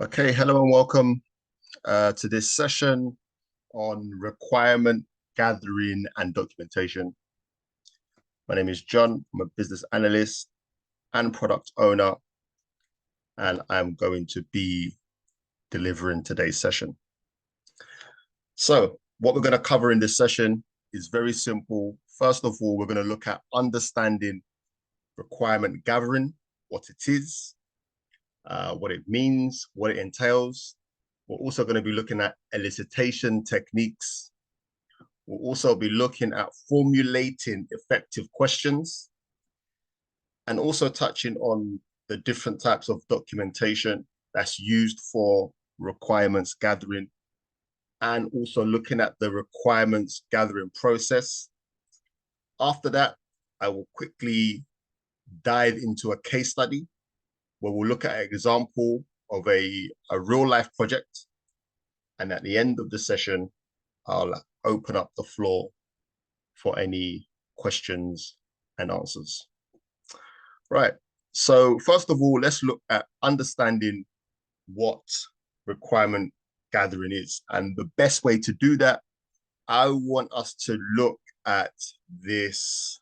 Okay, hello and welcome to this session on requirement gathering and documentation. My name is John. I'm a business analyst and product owner, and I'm going to be delivering today's session. So what we're going to cover in this session is very simple. First of all, we're going to look at understanding requirement gathering, what it is, what it means, what it entails. We're also going to be looking at elicitation techniques. We'll also be looking at formulating effective questions and also touching on the different types of documentation that's used for requirements gathering, and also looking at the requirements gathering process. After that, I will quickly dive into a case study where we'll look at an example of a real life project. And at the end of the session, I'll open up the floor for any questions and answers. Right. So first of all, let's look at understanding what requirement gathering is. And the best way to do that, I want us to look at this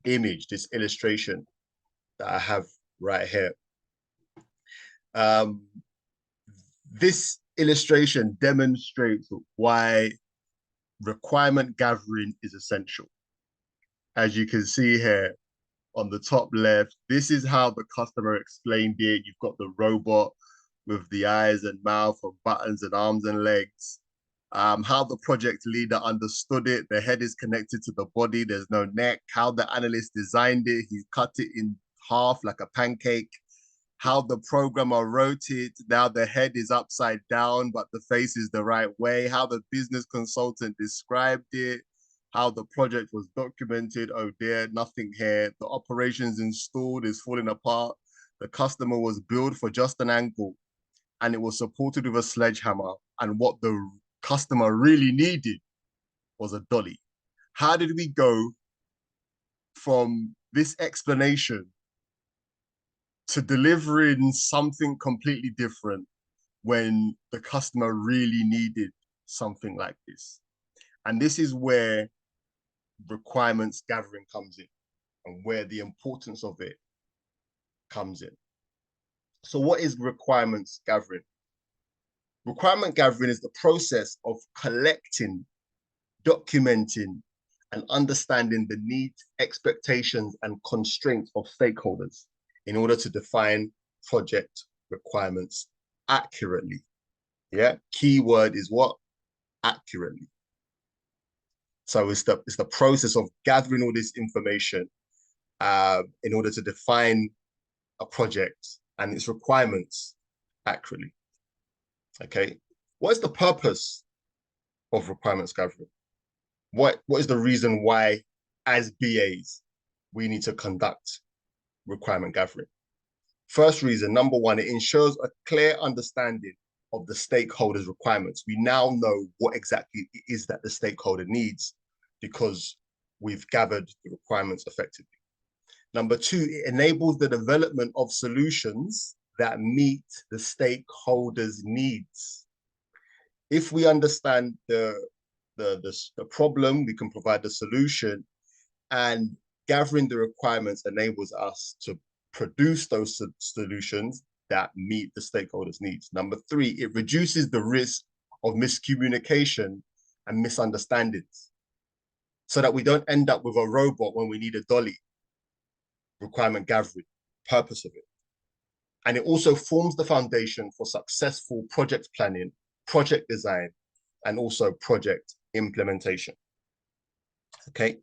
image, this illustration that I have right here. This illustration demonstrates why requirement gathering is essential. As you can see here on the top left, this is how the customer explained it. You've got the robot with the eyes and mouth and buttons and arms and legs. How the project leader understood it. The head is connected to the body. There's no neck. How the analyst designed it. He cut it in half like a pancake. How the programmer wrote it. Now the head is upside down, but the face is the right way. How the business consultant described it. How the project was documented. Oh dear, nothing here. The operations installed is falling apart. The customer was billed for just an ankle and it was supported with a sledgehammer. And what the customer really needed was a dolly. How did we go from this explanation to delivering something completely different when the customer really needed something like this? And this is where requirements gathering comes in and where the importance of it comes in. So what is requirements gathering? Requirement gathering is the process of collecting, documenting, and understanding the needs, expectations, and constraints of stakeholders in order to define project requirements accurately. Yeah, key word is what? Accurately. So it's the process of gathering all this information in order to define a project and its requirements accurately. Okay, what is the purpose of requirements gathering? What is the reason why, as BAs, we need to conduct requirement gathering? First reason, number one, it ensures a clear understanding of the stakeholders' requirements. We now know what exactly it is that the stakeholder needs because we've gathered the requirements effectively. Number two, it enables the development of solutions that meet the stakeholders' needs. If we understand the problem, we can provide the solution, and gathering the requirements enables us to produce those solutions that meet the stakeholders' needs. Number three, it reduces the risk of miscommunication and misunderstandings so that we don't end up with a robot when we need a dolly. Requirement gathering, purpose of it. And it also forms the foundation for successful project planning, project design, and also project implementation. Okay.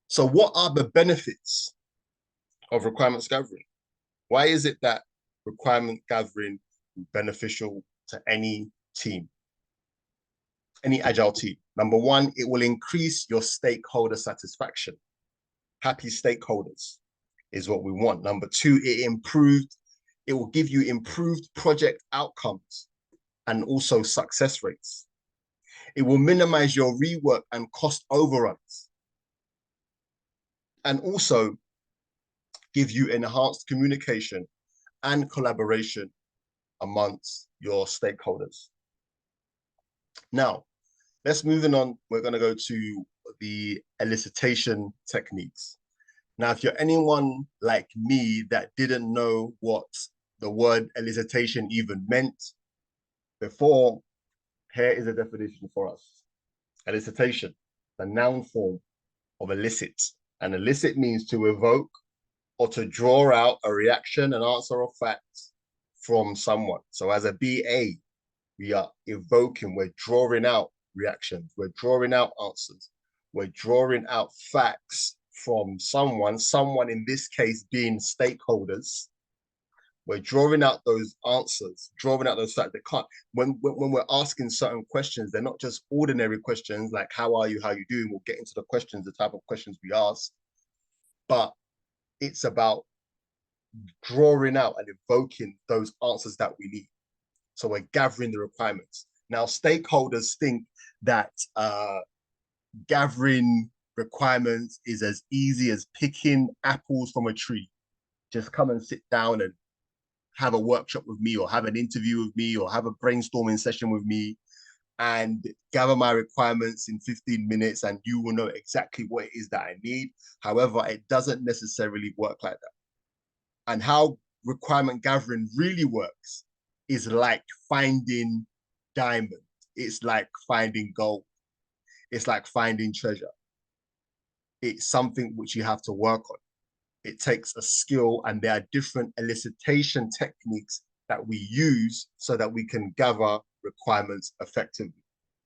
So what are the benefits of requirements gathering? Why is it that requirement gathering is beneficial to any team, any agile team? Number one, it will increase your stakeholder satisfaction. Happy stakeholders is what we want. Number two, it will give you improved project outcomes and also success rates. It will minimize your rework and cost overruns, and also give you enhanced communication and collaboration amongst your stakeholders. Now, let's move on. We're going to go to the elicitation techniques. Now, if you're anyone like me that didn't know what the word elicitation even meant before, here is a definition for us. Elicitation, the noun form of elicit. And elicit means to evoke or to draw out a reaction, an answer, or fact from someone. So as a BA, we are evoking, we're drawing out reactions, we're drawing out answers, we're drawing out facts from someone in this case being stakeholders. We're drawing out those answers, drawing out those facts. They can't, when we're asking certain questions, they're not just ordinary questions like, how are you, how you doing? We'll get into the questions, the type of questions we ask, but it's about drawing out and evoking those answers that we need. So we're gathering the requirements. Now, stakeholders think that gathering requirements is as easy as picking apples from a tree. Just come and sit down and have a workshop with me, or have an interview with me, or have a brainstorming session with me, and gather my requirements in 15 minutes, and you will know exactly what it is that I need. However, it doesn't necessarily work like that. And how requirement gathering really works is like finding diamond. It's like finding gold. It's like finding treasure. It's something which you have to work on. It takes a skill, and there are different elicitation techniques that we use so that we can gather requirements effectively.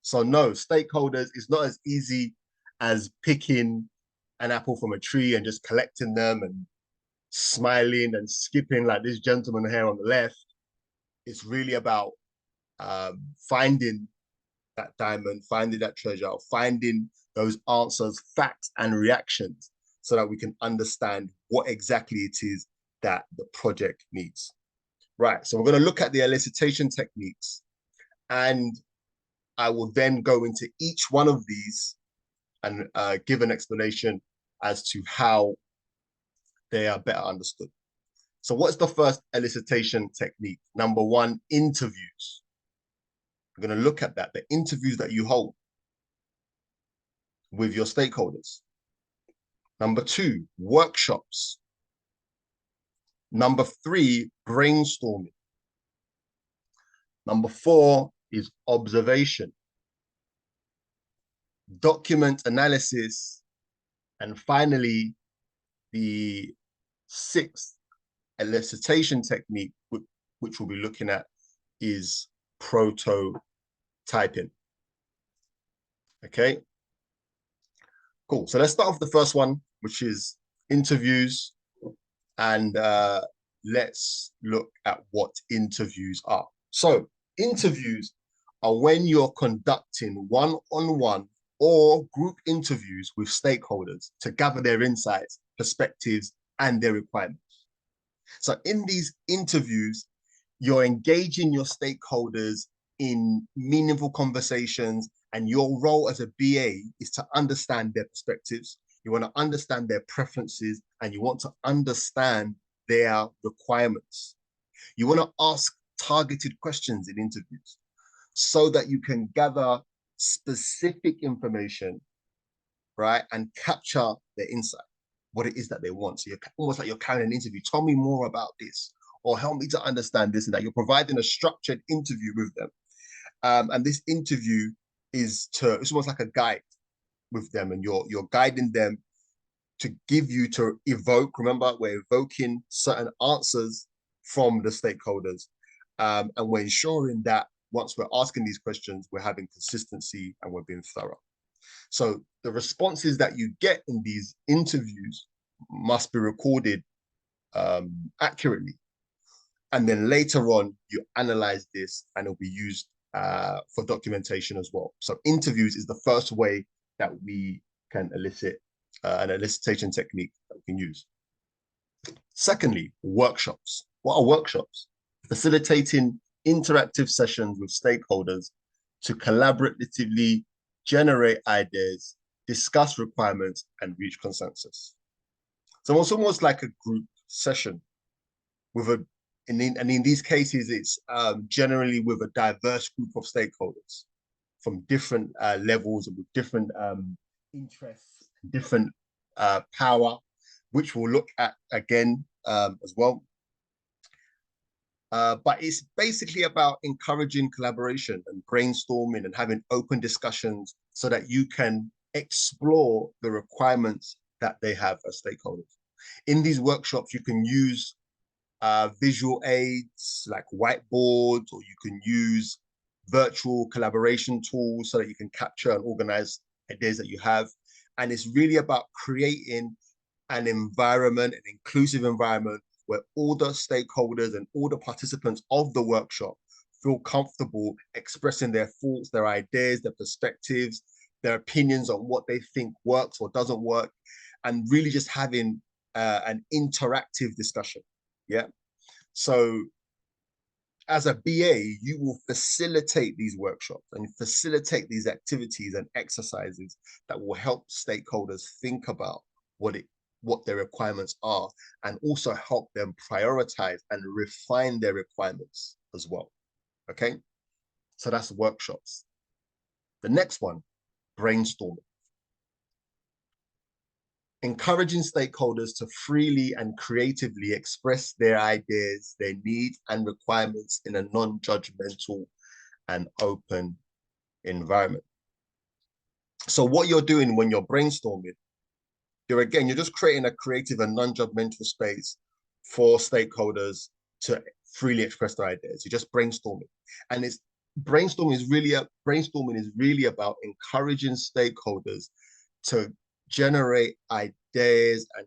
So no, stakeholders is not as easy as picking an apple from a tree and just collecting them and smiling and skipping like this gentleman here on the left. It's really about finding that diamond, finding that treasure, finding those answers, facts, and reactions so that we can understand what exactly it is that the project needs. Right, so we're going to look at the elicitation techniques, and I will then go into each one of these and give an explanation as to how they are better understood. So what's the first elicitation technique? Number one, interviews. We're going to look at that, the interviews that you hold with your stakeholders. Number two, workshops. Number three, brainstorming. Number four is observation, document analysis, and finally, the sixth elicitation technique, which we'll be looking at, is prototyping. Okay, cool. So let's start off the first one, which is interviews, and let's look at what interviews are. So interviews are when you're conducting one-on-one or group interviews with stakeholders to gather their insights, perspectives, and their requirements. So in these interviews, you're engaging your stakeholders in meaningful conversations, and your role as a BA is to understand their perspectives. You want to understand their preferences, and you want to understand their requirements. You want to ask targeted questions in interviews so that you can gather specific information, right, and capture their insight, what it is that they want. So you're almost like you're carrying an interview. Tell me more about this, or help me to understand this and that. You're providing a structured interview with them. And this interview it's almost like a guide with them, and you're guiding them to evoke. Remember, we're evoking certain answers from the stakeholders, and we're ensuring that once we're asking these questions, we're having consistency and we're being thorough. So the responses that you get in these interviews must be recorded accurately, and then later on you analyze this, and it'll be used for documentation as well. So interviews is the first way that we can elicit an elicitation technique that we can use. Secondly, workshops. What are workshops? Facilitating interactive sessions with stakeholders to collaboratively generate ideas, discuss requirements, and reach consensus. So it's almost like a group session with a and in these cases, it's generally with a diverse group of stakeholders from different levels and with different interests, different power, which we'll look at again as well. But it's basically about encouraging collaboration and brainstorming and having open discussions so that you can explore the requirements that they have as stakeholders. In these workshops, you can use visual aids like whiteboards, or you can use virtual collaboration tools so that you can capture and organize ideas that you have. And it's really about creating an environment, an inclusive environment where all the stakeholders and all the participants of the workshop feel comfortable expressing their thoughts, their ideas, their perspectives, their opinions on what they think works or doesn't work, and really just having an interactive discussion. Yeah. So as a BA, you will facilitate these workshops and facilitate these activities and exercises that will help stakeholders think about what their requirements are, and also help them prioritize and refine their requirements as well. Okay, so that's workshops. The next one, brainstorming. Encouraging stakeholders to freely and creatively express their ideas, their needs and requirements in a non-judgmental and open environment. So what you're doing when you're brainstorming, you're just creating a creative and non-judgmental space for stakeholders to freely express their ideas. You're just brainstorming. And brainstorming is really about encouraging stakeholders to generate ideas and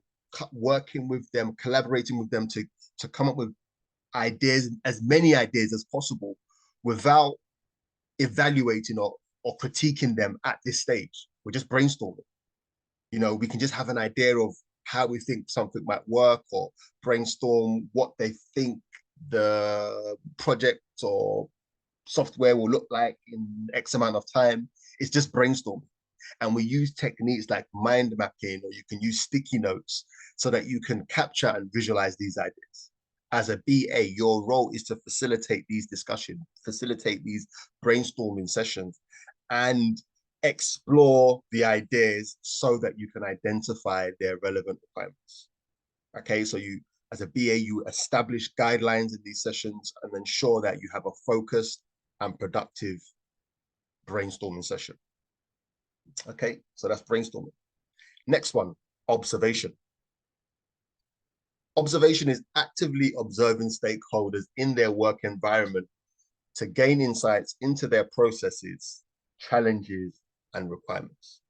working with them, collaborating with them to come up with ideas, as many ideas as possible, without evaluating or critiquing them at this stage. We're just brainstorming. We can just have an idea of how we think something might work, or brainstorm what they think the project or software will look like in X amount of time. It's just brainstorming. And we use techniques like mind mapping, or you can use sticky notes so that you can capture and visualize these ideas. As a BA, your role is to facilitate these discussions, facilitate these brainstorming sessions, and explore the ideas so that you can identify their relevant requirements. Okay, so as a BA, you establish guidelines in these sessions and ensure that you have a focused and productive brainstorming session. Okay, so that's brainstorming. Next one, observation. Observation is actively observing stakeholders in their work environment to gain insights into their processes, challenges, and requirements.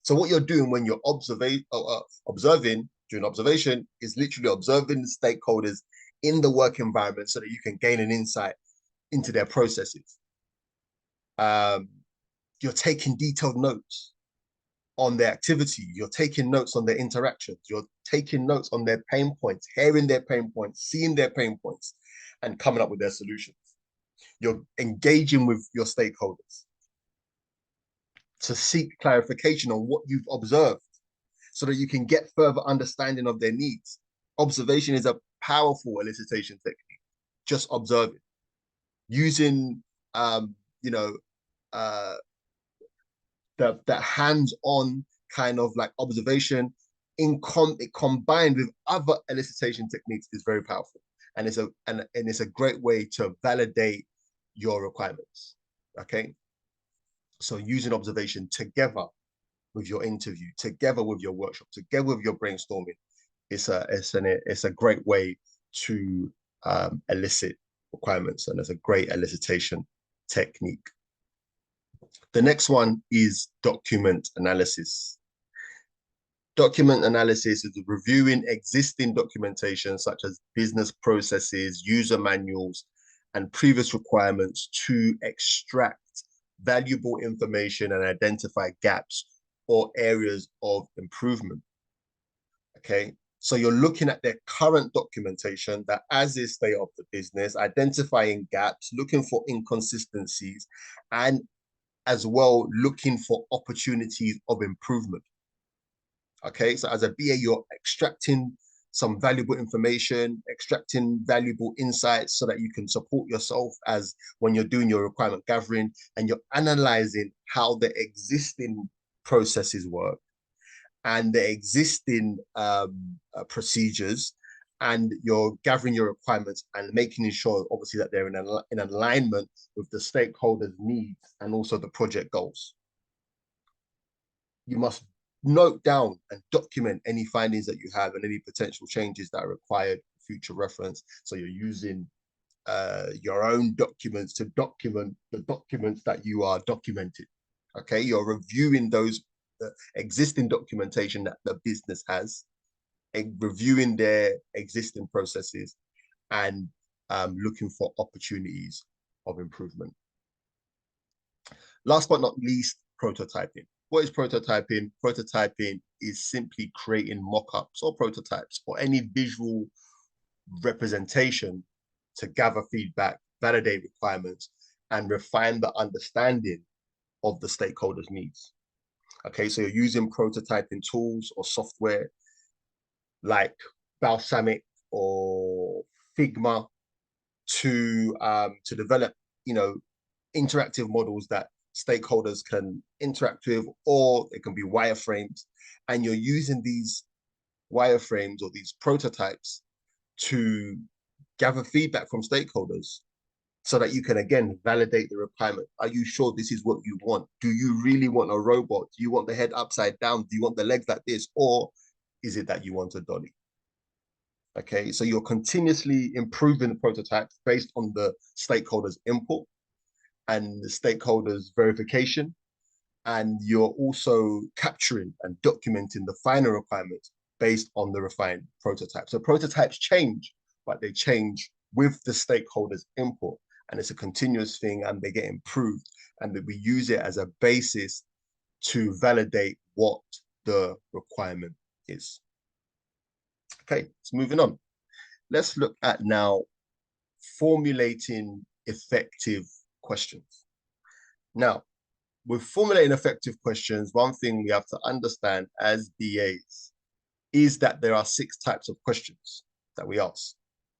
So what you're doing when you're observing during observation is literally observing the stakeholders in the work environment so that you can gain an insight into their processes. You're taking detailed notes on their activity. You're taking notes on their interactions. You're taking notes on their pain points, hearing their pain points, seeing their pain points, and coming up with their solutions. You're engaging with your stakeholders to seek clarification on what you've observed so that you can get further understanding of their needs. Observation is a powerful elicitation technique. Just observing, using, that hands-on kind of like observation combined with other elicitation techniques is very powerful, and it's a great way to validate your requirements. Okay, so using observation together with your interview, together with your workshop, together with your brainstorming, it's a great way to elicit requirements, and it's a great elicitation technique. The next one is document analysis. Document analysis is reviewing existing documentation such as business processes, user manuals, and previous requirements to extract valuable information and identify gaps or areas of improvement. Okay, so you're looking at their current documentation, that as is state of the business, identifying gaps, looking for inconsistencies, and as well looking for opportunities of improvement. Okay, so as a BA, you're extracting some valuable information, extracting valuable insights so that you can support yourself as when you're doing your requirement gathering, and you're analyzing how the existing processes work and the existing procedures, and you're gathering your requirements and making sure, obviously, that they're in alignment with the stakeholders' needs and also the project goals. You must note down and document any findings that you have and any potential changes that are required for future reference. So you're using your own documents to document the documents that you are documenting. Okay, you're reviewing those existing documentation that the business has, and reviewing their existing processes, and looking for opportunities of improvement. Last but not least, prototyping. What is prototyping? Prototyping is simply creating mock-ups or prototypes or any visual representation to gather feedback, validate requirements, and refine the understanding of the stakeholders' needs. Okay, so you're using prototyping tools or software like Balsamiq or Figma to develop, interactive models that stakeholders can interact with, or it can be wireframes. And you're using these wireframes or these prototypes to gather feedback from stakeholders so that you can, again, validate the requirement. Are you sure this is what you want? Do you really want a robot? Do you want the head upside down? Do you want the legs like this? Or is it that you want a dolly? Okay, so you're continuously improving the prototypes based on the stakeholders' input and the stakeholders' verification. And you're also capturing and documenting the final requirements based on the refined prototype. So prototypes change, but they change with the stakeholders' input. And it's a continuous thing, and they get improved. And that we use it as a basis to validate what the requirement is. Okay, let's moving on. Let's look at now formulating effective questions. Now, with formulating effective questions, one thing we have to understand as BAs is that there are 6 types of questions that we ask,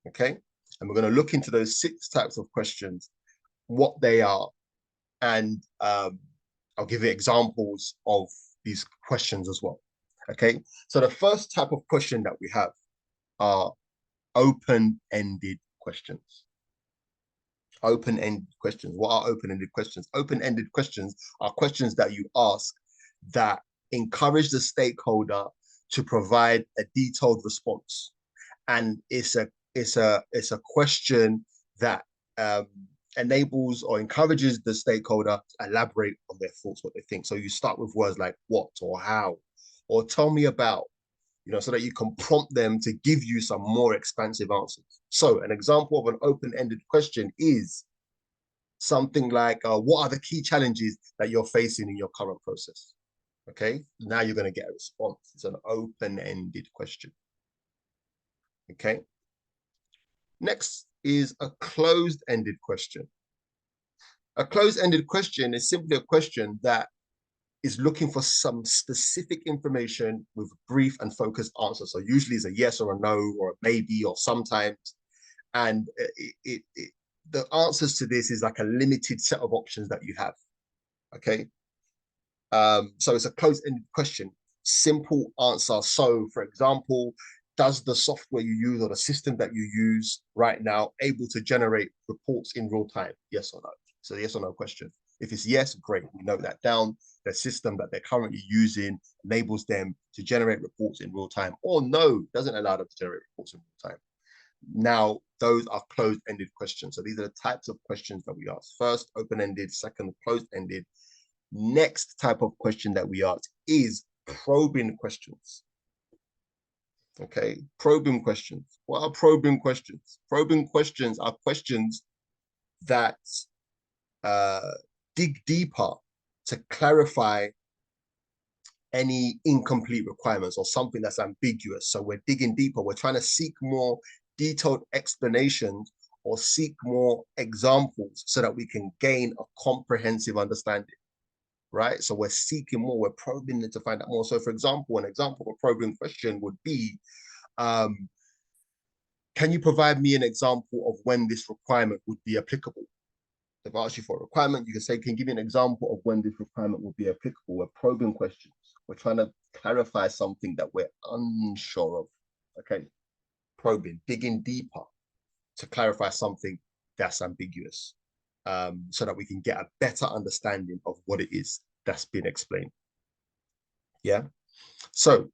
okay? And we're going to look into those 6 types of questions, what they are, and I'll give you examples of these questions as well, okay? So the first type of question that we have are open-ended questions. Open-ended questions. What are open-ended questions? Open-ended questions are questions that you ask that encourage the stakeholder to provide a detailed response, and it's a question that enables or encourages the stakeholder to elaborate on their thoughts, what they think. So you start with words like what or how or tell me about, so that you can prompt them to give you some more expansive answers. So an example of an open-ended question is something like, what are the key challenges that you're facing in your current process? Okay, now you're going to get a response. It's an open-ended question. Okay. Next is a closed-ended question. A closed-ended question is simply a question that is looking for some specific information with brief and focused answers. So usually it's a yes or a no or a maybe or sometimes. And the answers to this is like a limited set of options that you have. Okay. So it's a closed-ended question, simple answer. So for example, does the software you use or the system that you use right now able to generate reports in real time? Yes or no? So yes or no question. If it's yes, great, we note that down. The system that they're currently using enables them to generate reports in real time, or no, doesn't allow them to generate reports in real time. Now, those are closed-ended questions. So these are the types of questions that we ask. First, open-ended. Second, closed-ended. Next type of question that we ask is probing questions. Okay, probing questions. What are probing questions? Probing questions are questions that dig deeper to clarify any incomplete requirements or something that's ambiguous. So we're digging deeper. We're trying to seek more detailed explanations or seek more examples so that we can gain a comprehensive understanding, right? So we're seeking more, we're probing to find out more. So for example, an example of a probing question would be, Can you provide me an example of when this requirement would be applicable? If I ask you for a requirement, you can say, can you give me an example of when this requirement would be applicable? We're probing questions. We're trying to clarify something that we're unsure of. Okay. Probing, digging deeper to clarify something that's ambiguous, so that we can get a better understanding of what it is that's been explained. Yeah. So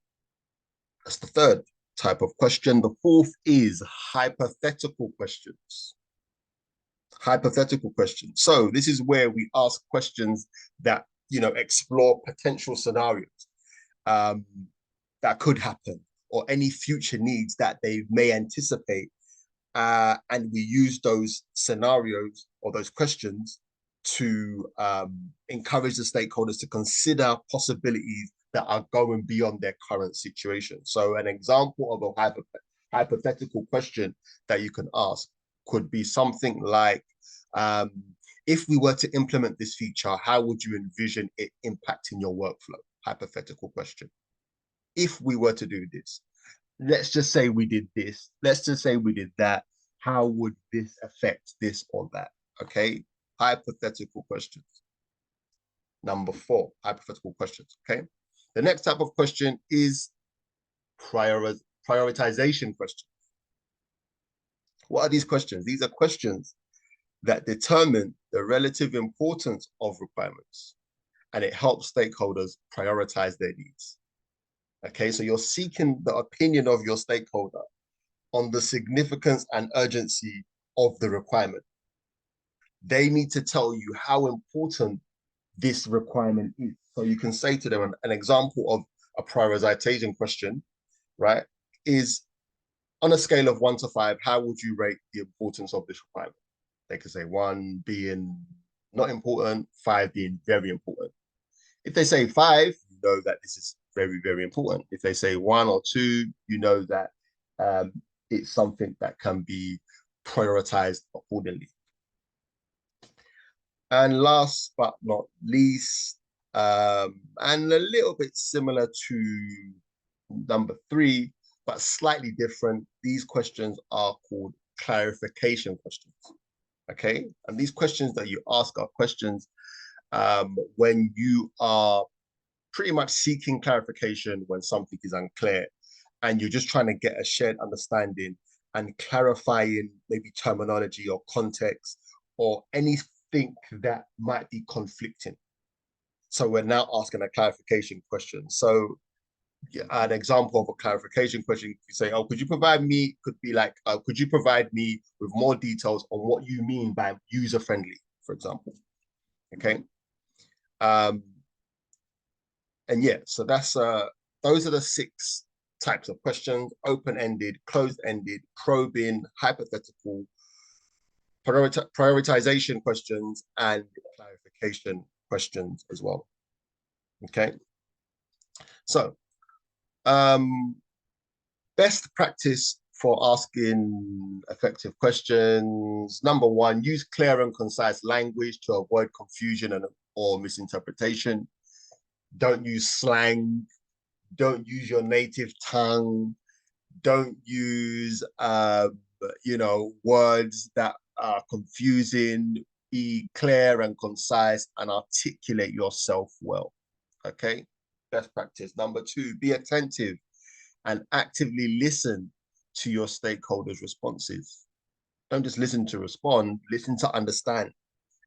that's the third type of question. The fourth is hypothetical questions. Hypothetical questions. So this is where we ask questions that, explore potential scenarios that could happen, or any future needs that they may anticipate. And we use those scenarios or those questions to encourage the stakeholders to consider possibilities that are going beyond their current situation. So an example of a hypothetical question that you can ask could be something like, if we were to implement this feature, how would you envision it impacting your workflow? Hypothetical question. If we were to do this, let's just say we did this, let's just say we did that, how would this affect this or that? Okay, hypothetical questions. Number 4, hypothetical questions. Okay, the next type of question is prioritization questions. What are these questions? These are questions that determine the relative importance of requirements, and it helps stakeholders prioritize their needs. Okay, so you're seeking the opinion of your stakeholder on the significance and urgency of the requirement. They need to tell you how important this requirement is. So you can say to them, an example of a prioritization question, right, is on a scale of 1 to 5, how would you rate the importance of this requirement? They could say 1 being not important, 5 being very important. If they say 5, you know that this is very, very important. If they say 1 or 2, you know that it's something that can be prioritized accordingly. And last but not least, and a little bit similar to number 3, but slightly different, these questions are called clarification questions. Okay, and these questions that you ask are questions when you are pretty much seeking clarification when something is unclear, and you're just trying to get a shared understanding and clarifying maybe terminology or context or anything that might be conflicting. So we're now asking a clarification question. So an example of a clarification question, you say, oh, could you provide me, could be like, could you provide me with more details on what you mean by user-friendly, for example? Okay. And yeah, so that's those are the 6 types of questions: open-ended, closed-ended, probing, hypothetical, prioritization questions, and clarification questions as well. Okay, so best practice for asking effective questions. Number 1, use clear and concise language to avoid confusion or misinterpretation. Don't use slang. Don't use your native tongue. Don't use words that are confusing. Be clear and concise and articulate yourself well. Okay, best practice. Number 2, be attentive and actively listen to your stakeholders' responses. Don't just listen to respond, listen to understand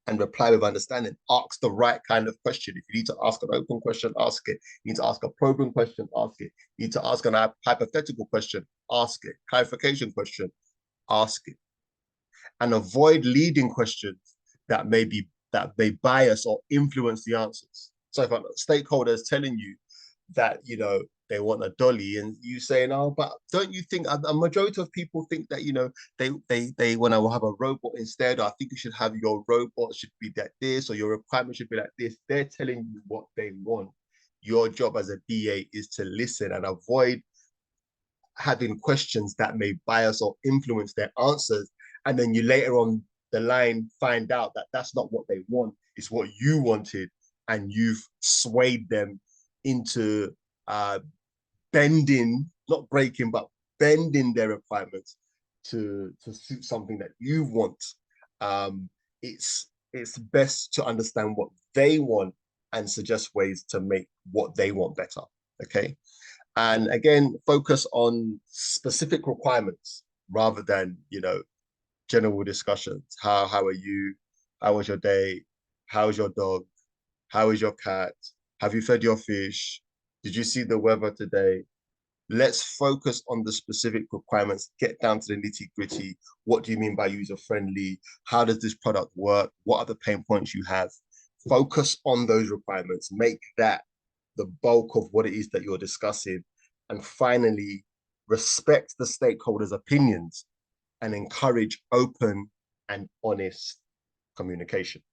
and reply with understanding. Ask the right kind of question. If you need to ask an open question, ask it. You need to ask a probing question, ask it. You need to ask a hypothetical question, ask it. Clarification question, ask it. And avoid leading questions that may bias or influence the answers. So if a stakeholder is telling you that, they want a dolly, and you say, no, but don't you think a majority of people think that, they want to have a robot instead, or I think you should have your robot should be like this, or your requirement should be like this. They're telling you what they want. Your job as a BA is to listen and avoid having questions that may bias or influence their answers. And then you later on the line find out that that's not what they want. It's what you wanted. And you've swayed them into bending, not breaking, but bending their requirements to suit something that you want, it's best to understand what they want and suggest ways to make what they want better. Okay. And again, focus on specific requirements rather than, general discussions. How are you? How was your day? How's your dog? How is your cat? Have you fed your fish? Did you see the weather today? Let's focus on the specific requirements, get down to the nitty gritty. What do you mean by user friendly? How does this product work? What are the pain points you have? Focus on those requirements, make that the bulk of what it is that you're discussing. And finally, respect the stakeholders' opinions and encourage open and honest communication.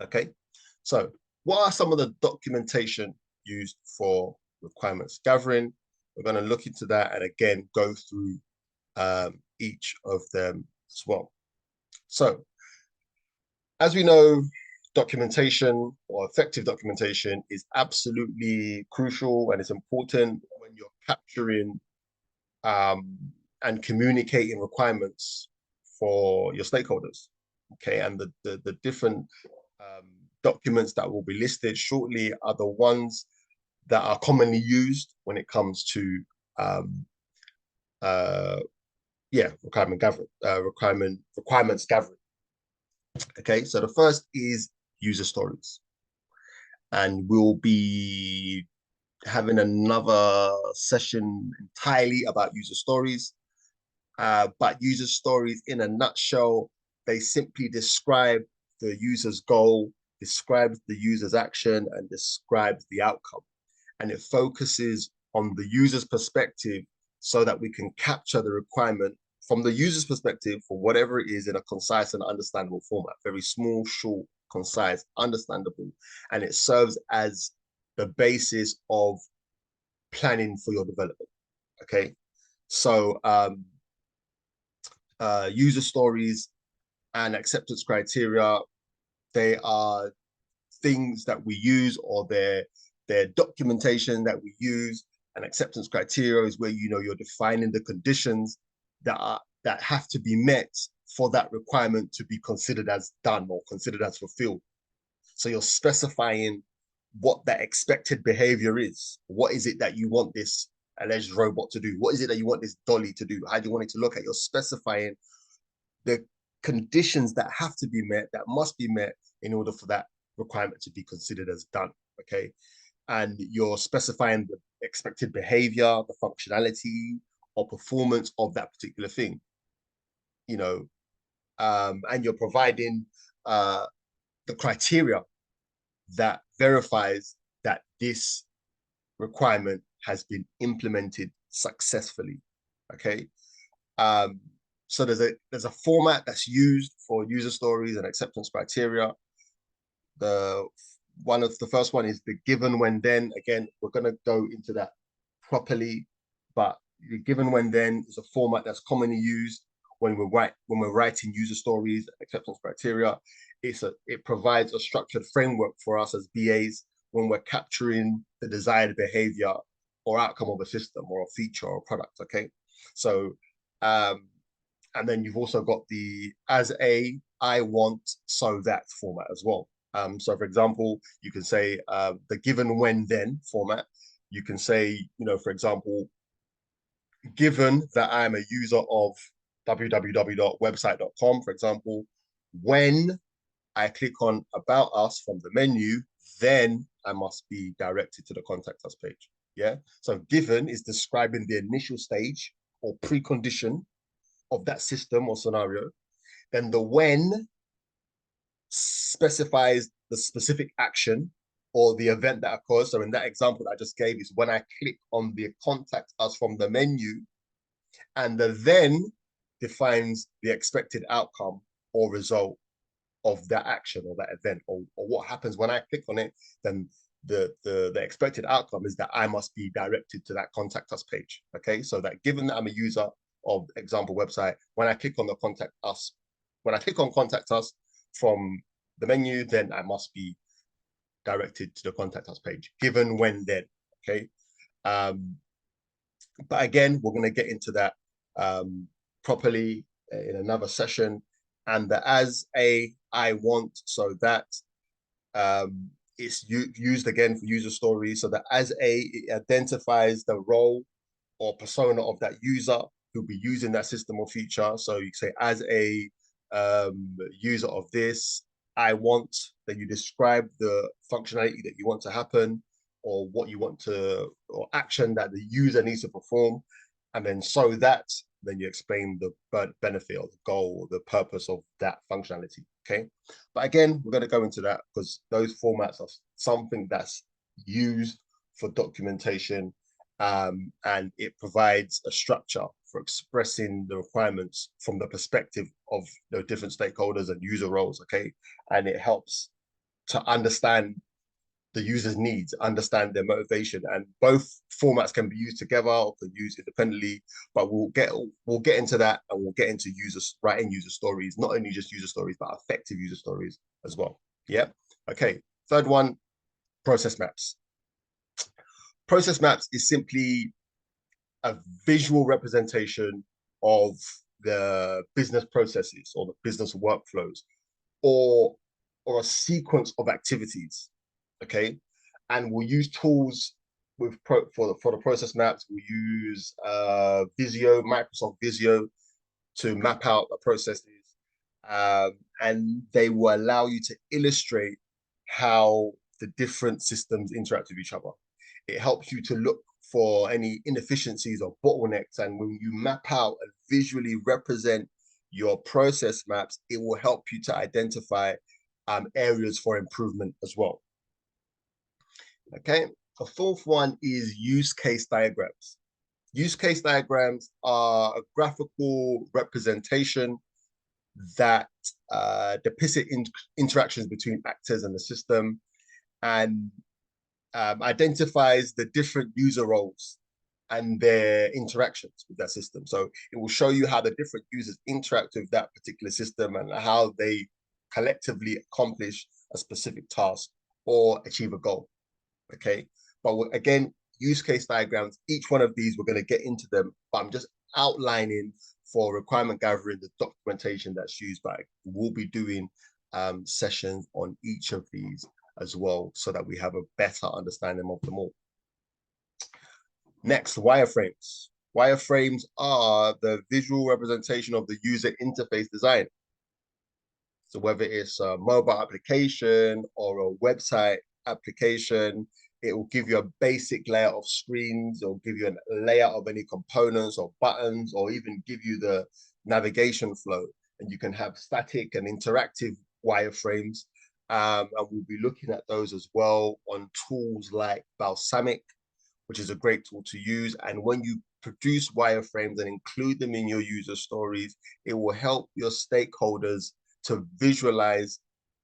Okay, so what are some of the documentation used for requirements gathering? We're going to look into that and again go through each of them as well. So as we know, documentation or effective documentation is absolutely crucial, and it's important when you're capturing and communicating requirements for your stakeholders. Okay, and the different documents that will be listed shortly are the ones that are commonly used when it comes to requirements gathering. Okay, so the first is user stories, and we'll be having another session entirely about user stories. But user stories, in a nutshell, they simply describe the user's goal, describes the user's action, and describes the outcome. And it focuses on the user's perspective so that we can capture the requirement from the user's perspective for whatever it is in a concise and understandable format. Very small, short, concise, understandable. And it serves as the basis of planning for your development. Okay. So user stories and acceptance criteria, they are things that we use, or they're documentation that we use. And acceptance criteria is where you're defining the conditions that have to be met for that requirement to be considered as done or considered as fulfilled. So you're specifying what that expected behavior is. What is it that you want this alleged robot to do? What is it that you want this dolly to do? How do you want it to look at? You're specifying the conditions that have to be met, that must be met in order for that requirement to be considered as done. Okay. And you're specifying the expected behavior, the functionality or performance of that particular thing, and you're providing the criteria that verifies that this requirement has been implemented successfully. Okay. So there's a format that's used for user stories and acceptance criteria. The first one is the given when then. Again, we're going to go into that properly, but the given when then is a format that's commonly used when we're writing user stories, acceptance criteria. It provides a structured framework for us as BAs when we're capturing the desired behavior or outcome of a system or a feature or a product. Okay, so and then you've also got the as a, I want, so that format as well. So for example, you can say the given when then format. You can say, for example, given that I'm a user of www.website.com, for example, when I click on About Us from the menu, then I must be directed to the Contact Us page. Yeah. So given is describing the initial stage or precondition of that system or scenario. Then the when specifies the specific action or the event that occurs. So in that example that I just gave is when I click on the Contact Us from the menu, and the then defines the expected outcome or result of that action or that event, or what happens when I click on it. Then the expected outcome is that I must be directed to that Contact Us page. Okay, so that given that I'm a user of example website, when I click on the Contact Us, when I click on Contact Us from the menu, then I must be directed to the Contact Us page, given when then. Okay. But again, we're going to get into that properly in another session. And the as a I want, so that it's used again for user stories. So that as a, it identifies the role or persona of that user who'll be using that system or feature. So you say as a user of this, I want, then you describe the functionality that you want to happen or what you want to, or action that the user needs to perform. And then so that, then you explain the benefit or the goal or the purpose of that functionality. Okay. But again, we're going to go into that because those formats are something that's used for documentation, and it provides a structure for expressing the requirements from the perspective of the different stakeholders and user roles. Okay. And it helps to understand the user's needs, understand their motivation, and both formats can be used together or can use independently. But we'll get into that, and we'll get into writing user stories, not only just user stories, but effective user stories as well. Yeah. Okay. Third one, process maps. Process maps is simply a visual representation of the business processes or the business workflows, or a sequence of activities. Okay. And we'll use tools for the process maps. We use Visio, Microsoft Visio, to map out the processes, and they will allow you to illustrate how the different systems interact with each other. It helps you to look for any inefficiencies or bottlenecks, and when you map out and visually represent your process maps, it will help you to identify areas for improvement as well. Okay, the fourth one is use case diagrams. Use case diagrams are a graphical representation that depicts interactions between actors and the system, and identifies the different user roles and their interactions with that system. So it will show you how the different users interact with that particular system and how they collectively accomplish a specific task or achieve a goal. Okay. But again, use case diagrams, each one of these, we're going to get into them, but I'm just outlining for requirement gathering the documentation that's used. But we'll be doing sessions on each of these as well, so that we have a better understanding of them all. Next, wireframes. Wireframes are the visual representation of the user interface design. So whether it's a mobile application or a website application, it will give you a basic layout of screens, or give you a layout of any components or buttons, or even give you the navigation flow. And you can have static and interactive wireframes. And we'll be looking at those as well on tools like Balsamiq, which is a great tool to use. And when you produce wireframes and include them in your user stories, it will help your stakeholders to visualize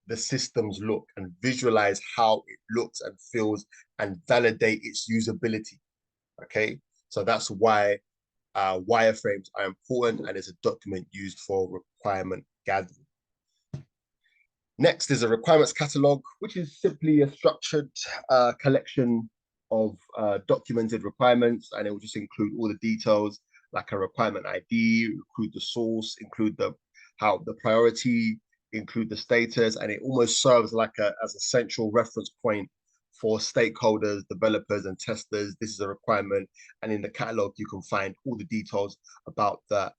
the system's look and visualize how it looks and feels and validate its usability. Okay, so that's why wireframes are important, and it's a document used for requirement gathering. Next is a requirements catalog, which is simply a structured collection of documented requirements, and it will just include all the details like a requirement ID, include the source, include the priority, include the status, and it almost serves like as a central reference point for stakeholders, developers, and testers. This is a requirement, and in the catalog you can find all the details about that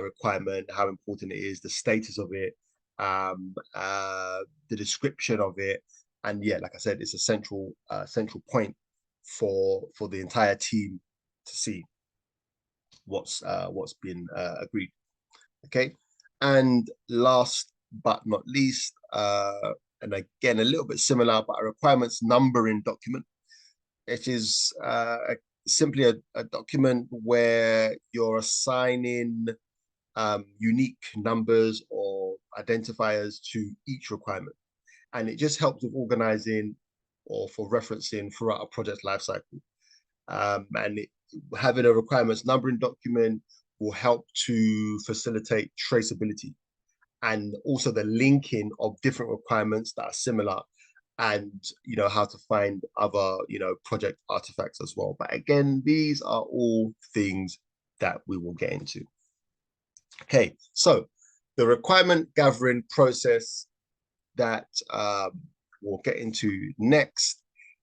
requirement, how important it is, the status of it, the description of it, and yeah, like I said, it's a central point for the entire team to see what's been agreed. Okay, and last but not least, and again a little bit similar, but a requirements numbering document. It is simply a document where you're assigning unique numbers or identifiers to each requirement. And it just helps with organizing or for referencing throughout a project lifecycle. And having a requirements numbering document will help to facilitate traceability, and also the linking of different requirements that are similar, and how to find other project artifacts as well. But again, these are all things that we will get into. Okay, so the requirement gathering process that we'll get into next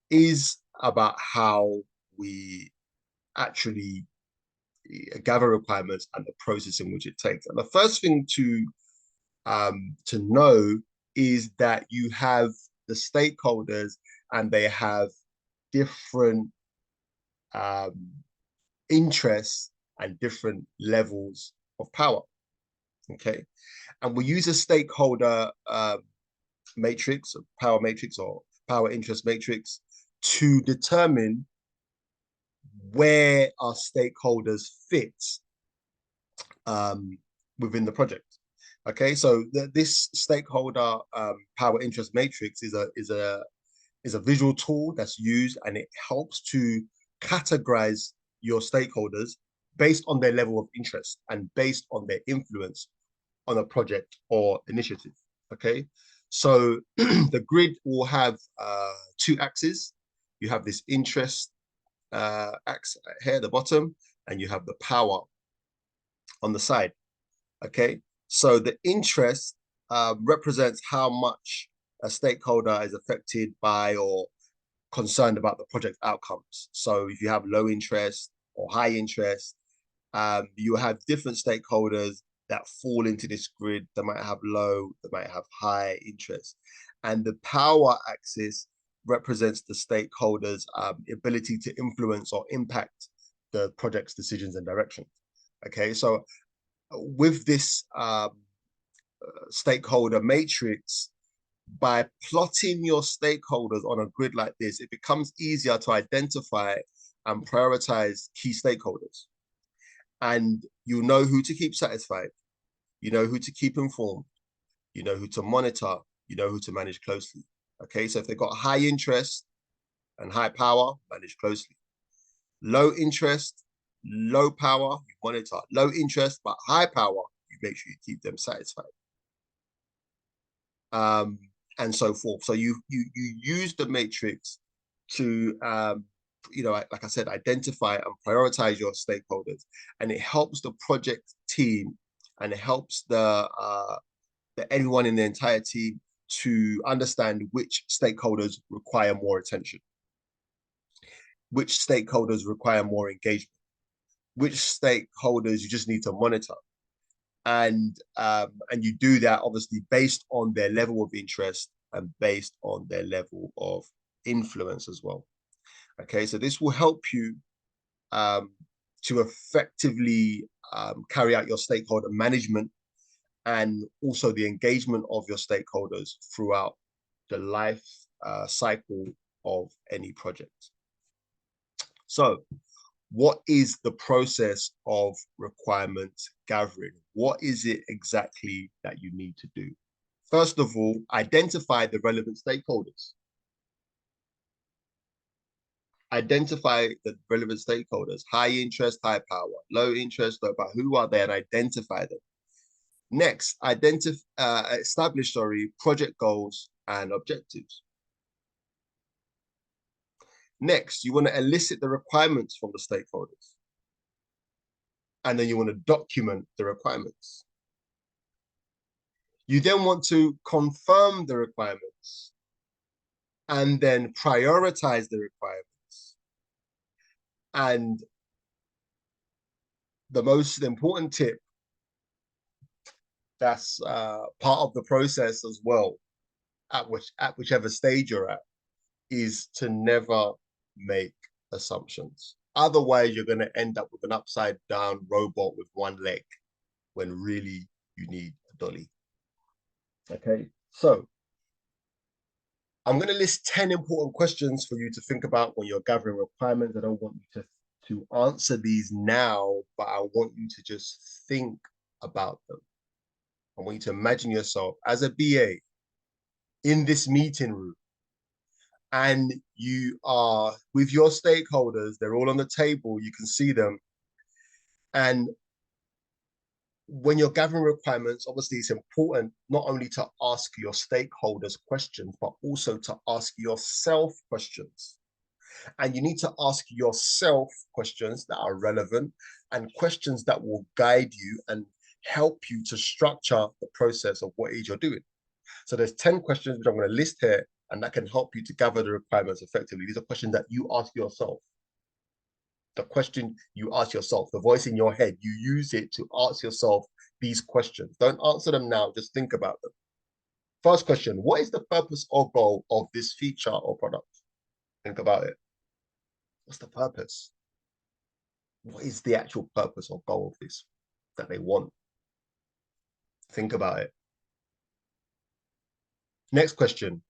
is about how we actually gather requirements and the process in which it takes. And the first thing to know is that you have the stakeholders and they have different um, interests and different levels of power. Okay, and we use a stakeholder matrix, power matrix, or power interest matrix to determine where our stakeholders fit within the project. Okay, so this stakeholder power interest matrix is a visual tool that's used, and it helps to categorize your stakeholders based on their level of interest and based on their influence on a project or initiative. Okay, so the grid will have two axes. You have this interest axis here at the bottom, and you have the power on the side. Okay, so the interest represents how much a stakeholder is affected by or concerned about the project outcomes. So if you have low interest or high interest, you have different stakeholders that fall into this grid. They might have low, they might have high interest. And the power axis represents the stakeholders' ability to influence or impact the project's decisions and direction. Okay, so with this stakeholder matrix, by plotting your stakeholders on a grid like this, it becomes easier to identify and prioritize key stakeholders. And you know who to keep satisfied, you know who to keep informed, you know who to monitor, you know who to manage closely. Okay, so if they've got high interest and high power, manage closely. Low interest, low power, you monitor. Low interest, but high power, you make sure you keep them satisfied. And so forth. So you use the matrix to like I said, identify and prioritize your stakeholders, and it helps the project team, and it helps the everyone in the entire team to understand which stakeholders require more attention, which stakeholders require more engagement, which stakeholders you just need to monitor. And you do that obviously based on their level of interest and based on their level of influence as well. Okay, so this will help you to effectively carry out your stakeholder management and also the engagement of your stakeholders throughout the life cycle of any project. So what is the process of requirement gathering? What is it exactly that you need to do? First of all, identify the relevant stakeholders. Identify the relevant stakeholders, high interest, high power, low interest, low power. Who are they, and identify them. Next, establish project goals and objectives. Next, you want to elicit the requirements from the stakeholders. And then you want to document the requirements. You then want to confirm the requirements and then prioritize the requirements. And the most important tip that's part of the process as well, at whichever stage you're at, is to never make assumptions. Otherwise, you're going to end up with an upside down robot with one leg when really you need a dolly. Okay, so I'm going to list 10 important questions for you to think about when you're gathering requirements. I don't want you to answer these now, but I want you to just think about them. I want you to imagine yourself as a BA in this meeting room, and you are with your stakeholders. They're all on the table. You can see them. And when you're gathering requirements, obviously it's important not only to ask your stakeholders questions, but also to ask yourself questions. And you need to ask yourself questions that are relevant and questions that will guide you and help you to structure the process of what it is you're doing. So there's 10 questions which I'm going to list here, and that can help you to gather the requirements effectively. These are questions that you ask yourself. The question you ask yourself, the voice in your head, you use it to ask yourself these questions. Don't answer them now, just think about them. First question, what is the purpose or goal of this feature or product? Think about it. What's the purpose? What is the actual purpose or goal of this that they want? Think about it. Next question,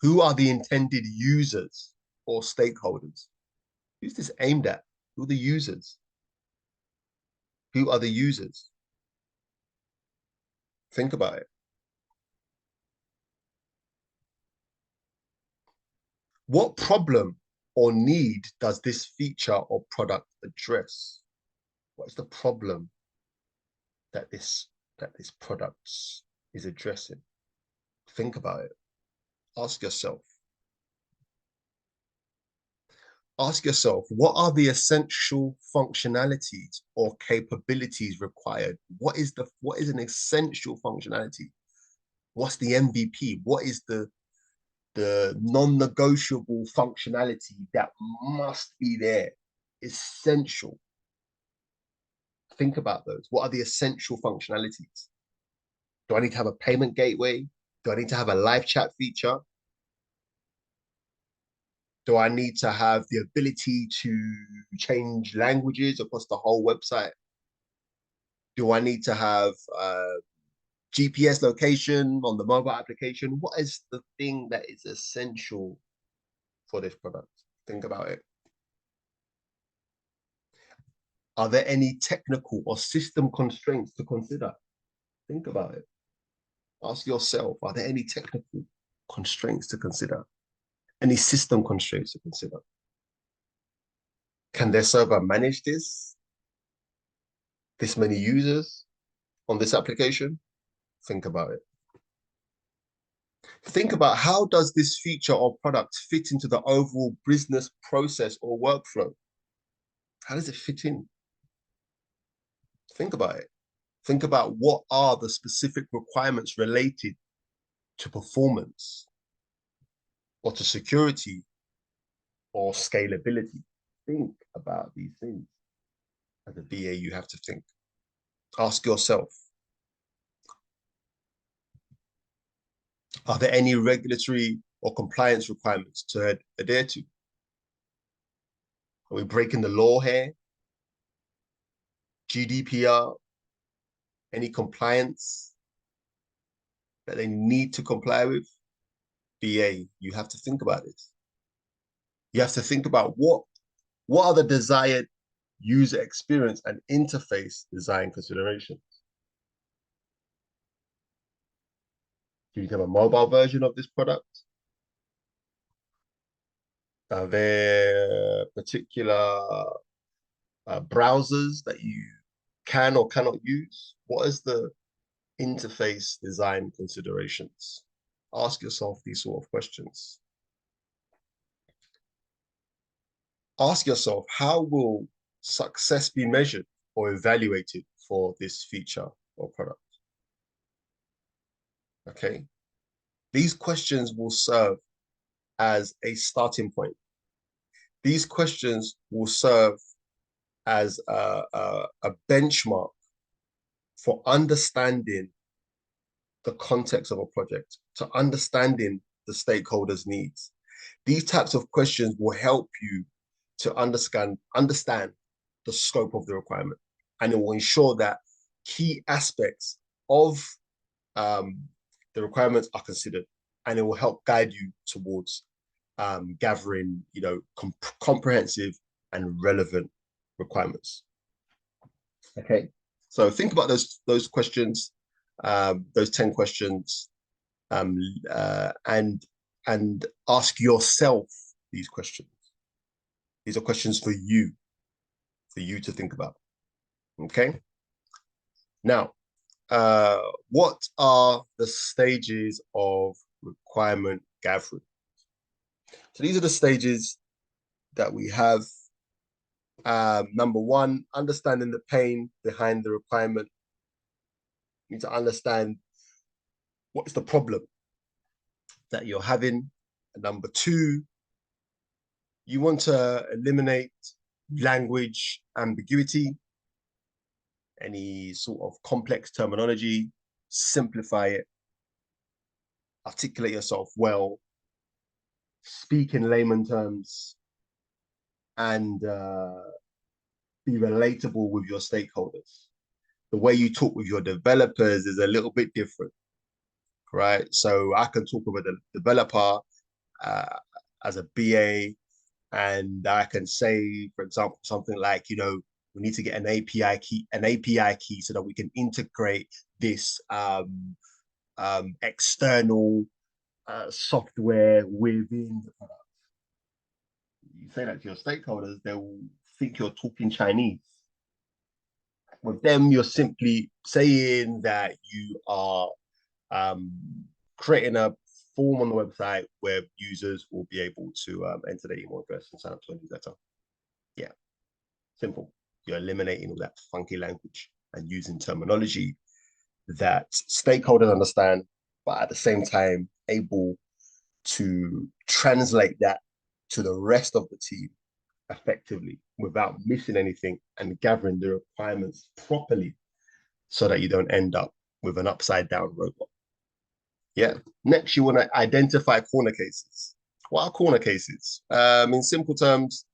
who are the intended users or stakeholders? Who's this aimed at? Who are the users? Who are the users? Think about it. What problem or need does this feature or product address? What is the problem that this product is addressing? Think about it. Ask yourself. Ask yourself, what are the essential functionalities or capabilities required? What is an essential functionality? What's the MVP? What is the non-negotiable functionality that must be there? Essential. Think about those. What are the essential functionalities? Do I need to have a payment gateway? Do I need to have a live chat feature? Do I need to have the ability to change languages across the whole website? Do I need to have GPS location on the mobile application? What is the thing that is essential for this product? Think about it. Are there any technical or system constraints to consider? Think about it. Ask yourself, are there any technical constraints to consider? Any system constraints to consider? Can their server manage this many users on this application? Think about it. Think about, how does this feature or product fit into the overall business process or workflow? How does it fit in? Think about it. Think about, what are the specific requirements related to performance or to security or scalability? Think about these things. As a BA, you have to think. Ask yourself, are there any regulatory or compliance requirements to adhere to? Are we breaking the law here? GDPR? Any compliance that they need to comply with? BA, you have to think about it. You have to think about what are the desired user experience and interface design considerations. Do you have a mobile version of this product? Are there particular browsers that you can or cannot use? What is the interface design considerations? Ask yourself these sort of questions. Ask yourself, how will success be measured or evaluated for this feature or product? Okay. These questions will serve as a starting point. These questions will serve as a benchmark for understanding the context of a project, to understanding the stakeholders' needs. These types of questions will help you to understand the scope of the requirement, and it will ensure that key aspects of the requirements are considered, and it will help guide you towards gathering, comprehensive and relevant requirements. Okay, so think about those questions, those 10 questions, and ask yourself these questions. These are questions for you to think about. Okay. Now, What are the stages of requirement gathering? So these are the stages that we have. Number one, understanding the pain behind the requirement. You need to understand what is the problem that you're having. And number two, you want to eliminate language ambiguity, any sort of complex terminology, simplify it, articulate yourself well, speak in layman terms, and be relatable with your stakeholders. The way you talk with your developers is a little bit different, right? So I can talk with a developer uh, as a BA, and I can say, for example, something like, we need to get an API key so that we can integrate this external software within the product. You say that to your stakeholders, they'll think you're talking Chinese. With them, you're simply saying that you are um, creating a form on the website where users will be able to enter their email address and sign up to a newsletter. Yeah, simple. You're eliminating all that funky language and using terminology that stakeholders understand, but at the same time able to translate that to the rest of the team effectively without missing anything and gathering the requirements properly so that you don't end up with an upside down robot. Yeah. Next, you want to identify corner cases. What are corner cases? In simple terms,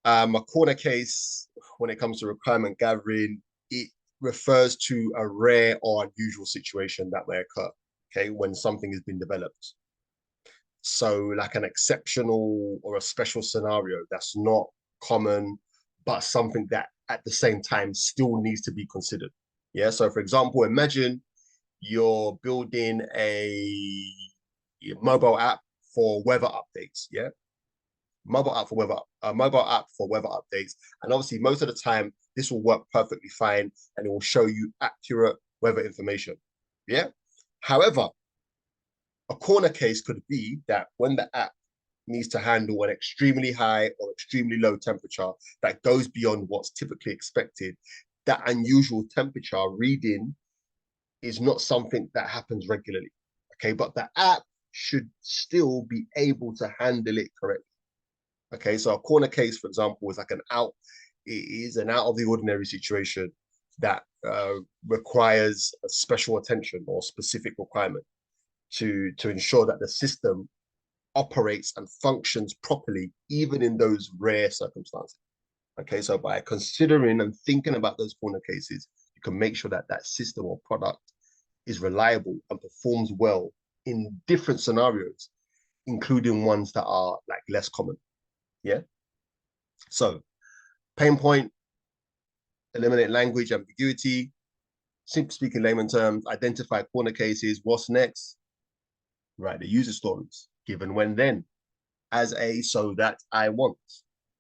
a corner case, when it comes to requirement gathering, it refers to a rare or unusual situation that may occur, okay, when something has been developed. So like an exceptional or a special scenario that's not common, but something that at the same time still needs to be considered. Yeah. So for example, imagine you're building a mobile app for weather updates. Yeah. Mobile app for weather updates. And obviously most of the time this will work perfectly fine and it will show you accurate weather information. Yeah. However, a corner case could be that when the app needs to handle an extremely high or extremely low temperature that goes beyond what's typically expected, that unusual temperature reading is not something that happens regularly. Okay, but the app should still be able to handle it correctly. Okay, so a corner case, for example, is like it is an out of the ordinary situation that requires a special attention or specific requirement to ensure that the system operates and functions properly, even in those rare circumstances. Okay, so by considering and thinking about those corner cases, you can make sure that that system or product is reliable and performs well in different scenarios, including ones that are like less common. Yeah. So pain point, eliminate language ambiguity, simply speaking layman terms, identify corner cases. What's next? Write the user stories, given, when, then, as a so that I want.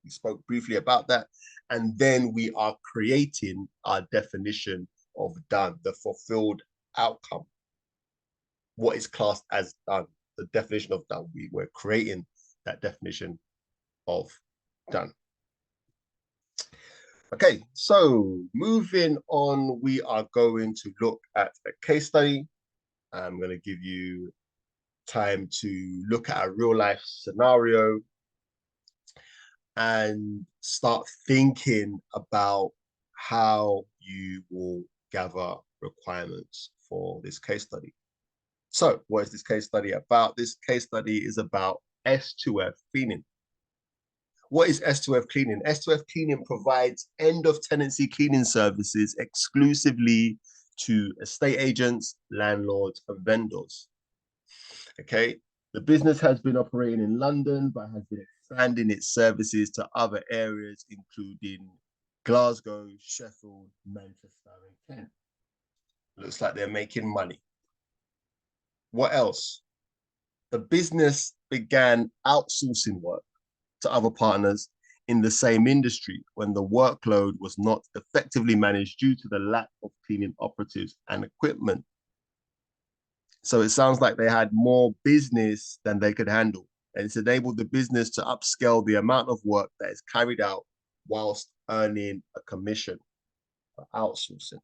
We spoke briefly about that. And then we are creating our definition of done, the fulfilled outcome. What is classed as done? The definition of done. We're creating that definition of done. Okay, so moving on, we are going to look at a case study. I'm going to give you time to look at a real life scenario and start thinking about how you will gather requirements for this case study. So what is this case study about? This case study is about S2F cleaning. What is S2F cleaning? S2F cleaning provides end of tenancy cleaning services exclusively to estate agents, landlords, and vendors. Okay, the business has been operating in London, but has been expanding its services to other areas, including Glasgow, Sheffield, Manchester, and Kent. Looks like they're making money. What else? The business began outsourcing work to other partners in the same industry when the workload was not effectively managed due to the lack of cleaning operatives and equipment. So it sounds like they had more business than they could handle. And it's enabled the business to upscale the amount of work that is carried out whilst earning a commission for outsourcing.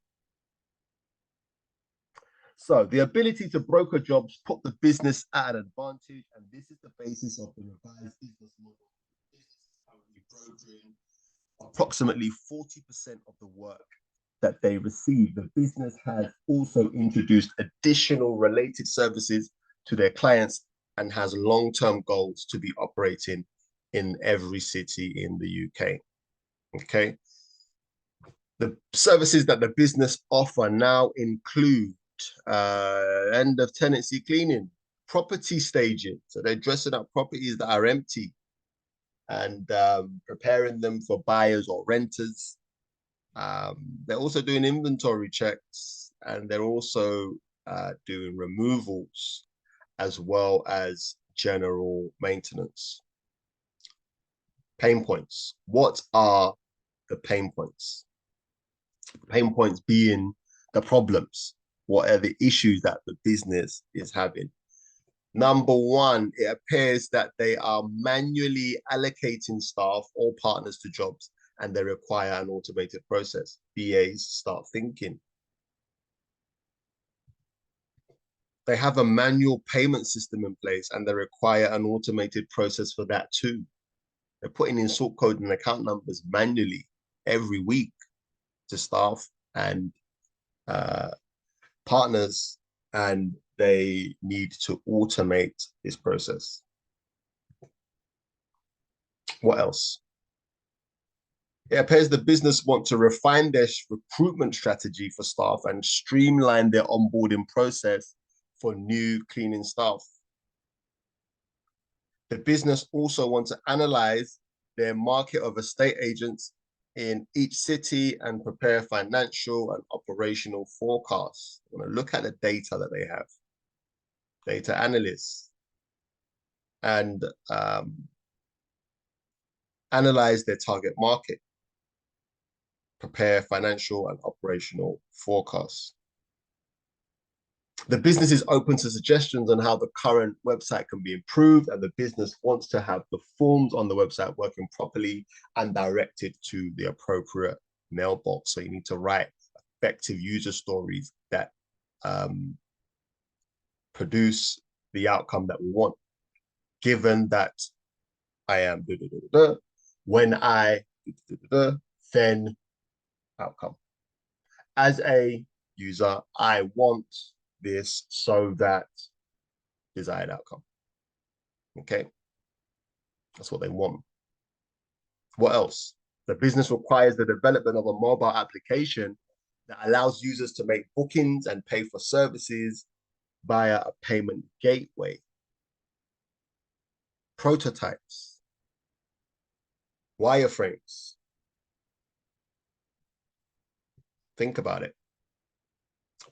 So the ability to broker jobs put the business at an advantage, and this is the basis of the revised business model. The business is currently brokering approximately 40% of the work that they receive. The business has also introduced additional related services to their clients and has long-term goals to be operating in every city in the UK. Okay. The services that the business offer now include end of tenancy cleaning, property staging. So they're dressing up properties that are empty and preparing them for buyers or renters. They're also doing inventory checks, and they're also doing removals as well as general maintenance. Pain points. What are the pain points? Pain points being the problems. What are the issues that the business is having? Number one, it appears that they are manually allocating staff or partners to jobs, and they require an automated process. BAs start thinking. They have a manual payment system in place, and they require an automated process for that too. They're putting in sort code and account numbers manually every week to staff and partners, and they need to automate this process. What else? It appears the business want to refine their recruitment strategy for staff and streamline their onboarding process for new cleaning staff. The business also wants to analyze their market of estate agents in each city and prepare financial and operational forecasts. I want to look at the data that they have, data analysts, and analyze their target market, prepare financial and operational forecasts. The business is open to suggestions on how the current website can be improved, and the business wants to have the forms on the website working properly and directed to the appropriate mailbox. So you need to write effective user stories that produce the outcome that we want. Given that I am when I then outcome. As a user, I want this so that desired outcome. Okay, that's what they want. What else? The business requires the development of a mobile application that allows users to make bookings and pay for services via a payment gateway. Prototypes, wireframes. Think about it.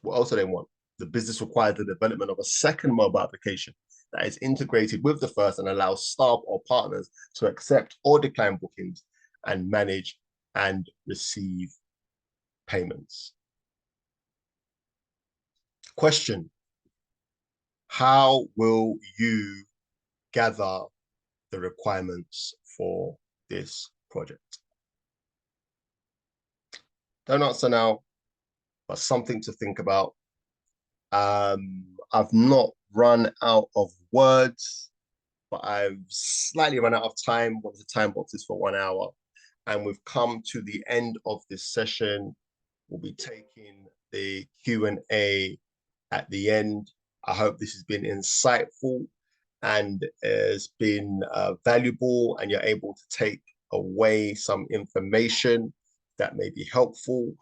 What else do they want? The business requires the development of a second mobile application that is integrated with the first and allows staff or partners to accept or decline bookings and manage and receive payments. Question: how will you gather the requirements for this project? Don't answer now, but something to think about. I've not run out of words, but I've slightly run out of time. What the time box is for 1 hour. And we've come to the end of this session. We'll be taking the Q&A at the end. I hope this has been insightful and has been valuable, and you're able to take away some information that may be helpful.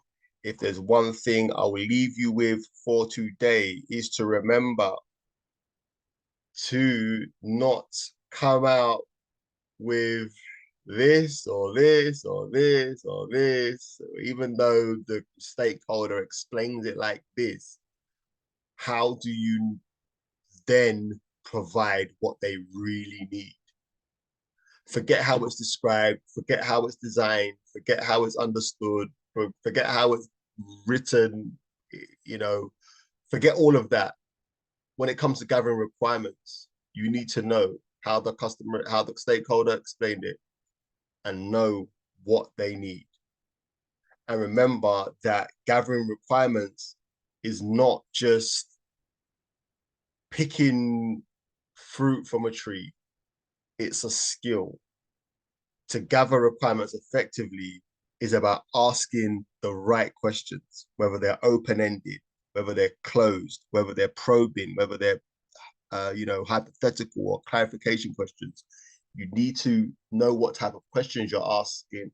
If there's one thing I will leave you with for today, is to remember to not come out with this or this or this or this, even though the stakeholder explains it like this. How do you then provide what they really need? Forget how it's described, forget how it's designed, forget how it's understood, forget how it's written, You know, forget all of that. When it comes to gathering requirements, you need to know how the stakeholder explained it and know what they need. And remember that gathering requirements is not just picking fruit from a tree. It's a skill. To gather requirements effectively is about asking the right questions, whether they're open-ended, whether they're closed, whether they're probing, whether they're hypothetical or clarification questions. You need to know what type of questions you're asking,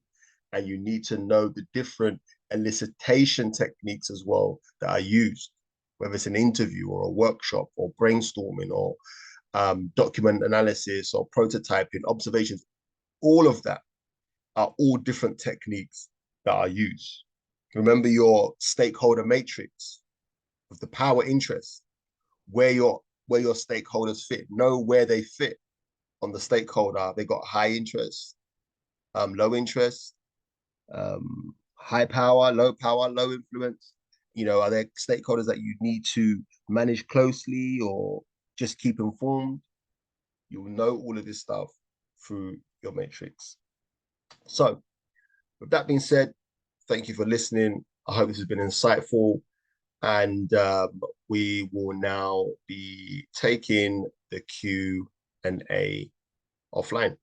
and you need to know the different elicitation techniques as well that are used, whether it's an interview or a workshop or brainstorming or document analysis or prototyping, observations. All of that are all different techniques that are used. Remember your stakeholder matrix of the power interest, where your stakeholders fit. Know where they fit on the stakeholder. They got high interest, low interest, high power, low influence. Are there stakeholders that you need to manage closely or just keep informed? You'll know all of this stuff through your matrix. So with that being said, thank you for listening. I hope this has been insightful. And we will now be taking the Q&A offline.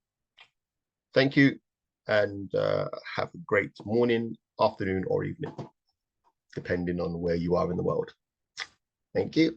Thank you, and have a great morning, afternoon, or evening, depending on where you are in the world. Thank you.